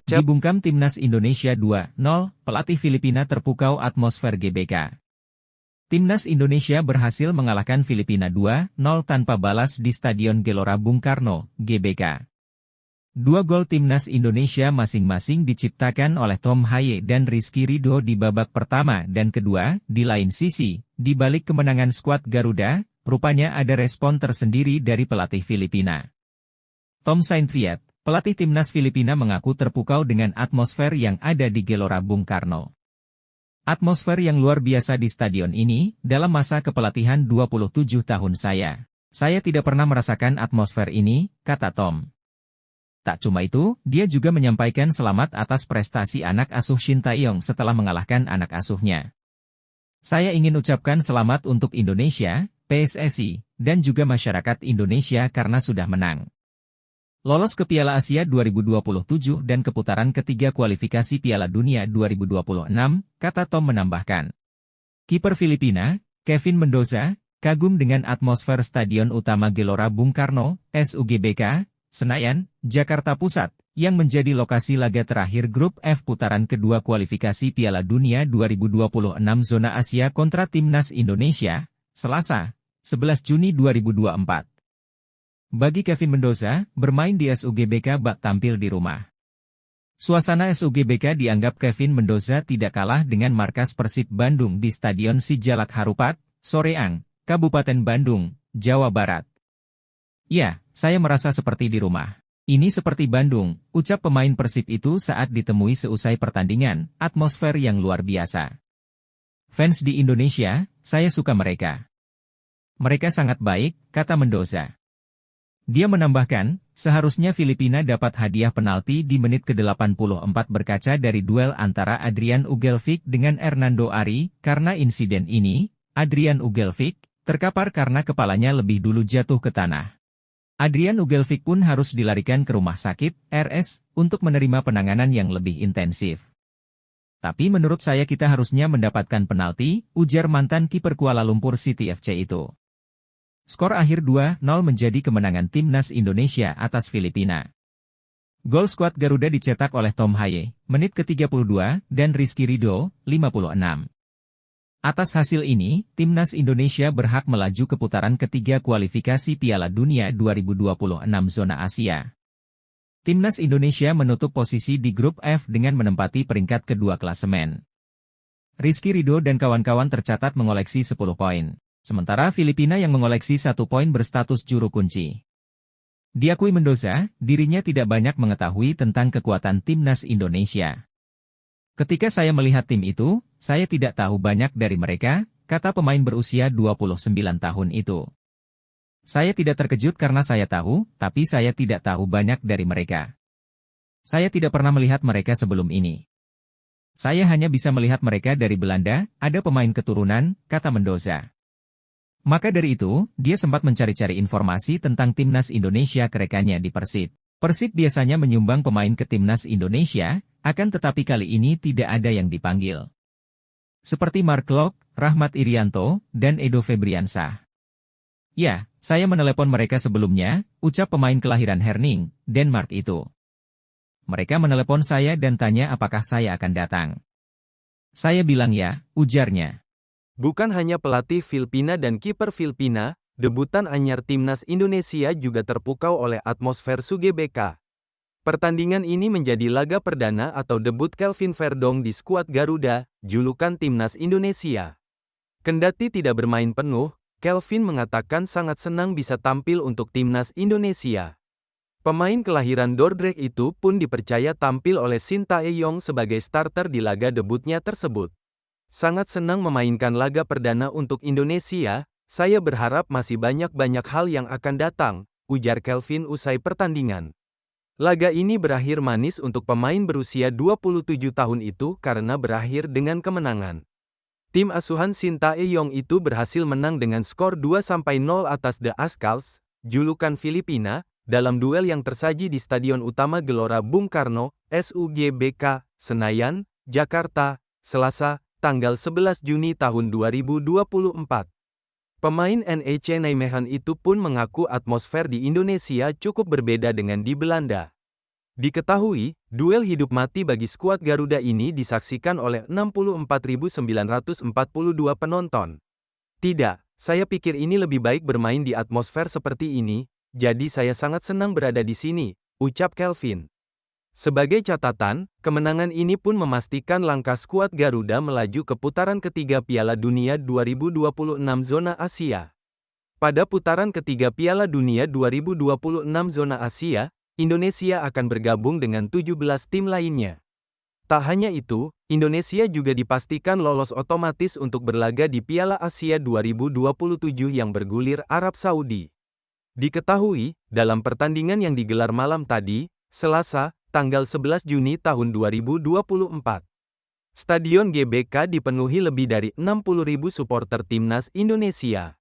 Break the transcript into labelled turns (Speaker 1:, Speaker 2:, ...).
Speaker 1: Dibungkam Timnas Indonesia 2-0, pelatih Filipina terpukau atmosfer GBK. Timnas Indonesia berhasil mengalahkan Filipina 2-0 tanpa balas di Stadion Gelora Bung Karno, GBK. Dua gol Timnas Indonesia masing-masing diciptakan oleh Tom Haye dan Rizky Ridho di babak pertama dan kedua. Di lain sisi, di balik kemenangan skuad Garuda, rupanya ada respon tersendiri dari pelatih Filipina. Tom Saintfiet, pelatih Timnas Filipina, mengaku terpukau dengan atmosfer yang ada di Gelora Bung Karno. Atmosfer yang luar biasa di stadion ini, dalam masa kepelatihan 27 tahun saya. Saya tidak pernah merasakan atmosfer ini, kata Tom. Tak cuma itu, dia juga menyampaikan selamat atas prestasi anak asuh Shin Tae-yong setelah mengalahkan anak asuhnya. Saya ingin ucapkan selamat untuk Indonesia, PSSI, dan juga masyarakat Indonesia karena sudah menang. Lolos ke Piala Asia 2027 dan keputaran ketiga kualifikasi Piala Dunia 2026, kata Tom menambahkan. Kiper Filipina, Kevin Mendoza, kagum dengan atmosfer Stadion Utama Gelora Bung Karno, SUGBK, Senayan, Jakarta Pusat, yang menjadi lokasi laga terakhir Grup F putaran kedua kualifikasi Piala Dunia 2026 Zona Asia kontra Timnas Indonesia, Selasa, 11 Juni 2024. Bagi Kevin Mendoza, bermain di SUGBK bak tampil di rumah. Suasana SUGBK dianggap Kevin Mendoza tidak kalah dengan markas Persib Bandung di Stadion Sijalak Harupat, Soreang, Kabupaten Bandung, Jawa Barat. Ya, saya merasa seperti di rumah. Ini seperti Bandung, ucap pemain Persib itu saat ditemui seusai pertandingan, atmosfer yang luar biasa. Fans di Indonesia, saya suka mereka. Mereka sangat baik, kata Mendoza. Dia menambahkan, seharusnya Filipina dapat hadiah penalti di menit ke-84 berkaca dari duel antara Adrian Ugelvic dengan Hernando Ari. Karena insiden ini, Adrian Ugelvic terkapar karena kepalanya lebih dulu jatuh ke tanah. Adrian Ugelvic pun harus dilarikan ke rumah sakit, RS, untuk menerima penanganan yang lebih intensif. Tapi menurut saya kita harusnya mendapatkan penalti, ujar mantan kiper Kuala Lumpur City FC itu. Skor akhir 2-0 menjadi kemenangan Timnas Indonesia atas Filipina. Gol skuad Garuda dicetak oleh Tom Haye, menit ke-32, dan Rizky Ridho, 56. Atas hasil ini, Timnas Indonesia berhak melaju ke putaran ketiga kualifikasi Piala Dunia 2026 Zona Asia. Timnas Indonesia menutup posisi di Grup F dengan menempati peringkat kedua klasemen. Rizky Ridho dan kawan-kawan tercatat mengoleksi 10 poin. Sementara Filipina yang mengoleksi 1 poin berstatus juru kunci. Diakui Mendoza, dirinya tidak banyak mengetahui tentang kekuatan Timnas Indonesia. Ketika saya melihat tim itu, saya tidak tahu banyak dari mereka, kata pemain berusia 29 tahun itu. Saya tidak terkejut karena saya tahu, tapi saya tidak tahu banyak dari mereka. Saya tidak pernah melihat mereka sebelum ini. Saya hanya bisa melihat mereka dari Belanda, ada pemain keturunan, kata Mendoza. Maka dari itu, dia sempat mencari-cari informasi tentang Timnas Indonesia ke rekannya di Persib. Persib biasanya menyumbang pemain ke Timnas Indonesia, akan tetapi kali ini tidak ada yang dipanggil. Seperti Mark Klok, Rahmat Irianto, dan Edo Febriansah. Ya, saya menelepon mereka sebelumnya, ucap pemain kelahiran Herning, Denmark itu. Mereka menelepon saya dan tanya apakah saya akan datang. Saya bilang ya, ujarnya.
Speaker 2: Bukan hanya pelatih Filipina dan kiper Filipina, debutan anyar Timnas Indonesia juga terpukau oleh atmosfer SUGBK. Pertandingan ini menjadi laga perdana atau debut Kelvin Verdong di skuad Garuda, julukan Timnas Indonesia. Kendati tidak bermain penuh, Kelvin mengatakan sangat senang bisa tampil untuk Timnas Indonesia. Pemain kelahiran Dordrecht itu pun dipercaya tampil oleh Shin Tae-yong sebagai starter di laga debutnya tersebut. Sangat senang memainkan laga perdana untuk Indonesia, saya berharap masih banyak-banyak hal yang akan datang, ujar Kelvin usai pertandingan. Laga ini berakhir manis untuk pemain berusia 27 tahun itu karena berakhir dengan kemenangan. Tim asuhan Shin Tae-yong itu berhasil menang dengan skor 2-0 atas The Ascals, julukan Filipina, dalam duel yang tersaji di Stadion Utama Gelora Bung Karno, SUGBK, Senayan, Jakarta, Selasa, tanggal 11 Juni tahun 2024. Pemain NEC Nijmegen itu pun mengaku atmosfer di Indonesia cukup berbeda dengan di Belanda. Diketahui, duel hidup mati bagi skuad Garuda ini disaksikan oleh 64.942 penonton. Tidak, saya pikir ini lebih baik bermain di atmosfer seperti ini, jadi saya sangat senang berada di sini, ucap Kelvin. Sebagai catatan, kemenangan ini pun memastikan langkah skuad Garuda melaju ke putaran ketiga Piala Dunia 2026 zona Asia. Pada putaran ketiga Piala Dunia 2026 zona Asia, Indonesia akan bergabung dengan 17 tim lainnya. Tak hanya itu, Indonesia juga dipastikan lolos otomatis untuk berlaga di Piala Asia 2027 yang bergulir Arab Saudi. Diketahui, dalam pertandingan yang digelar malam tadi, Selasa, tanggal 11 Juni tahun 2024. Stadion GBK dipenuhi lebih dari 60.000 supporter timnas Indonesia.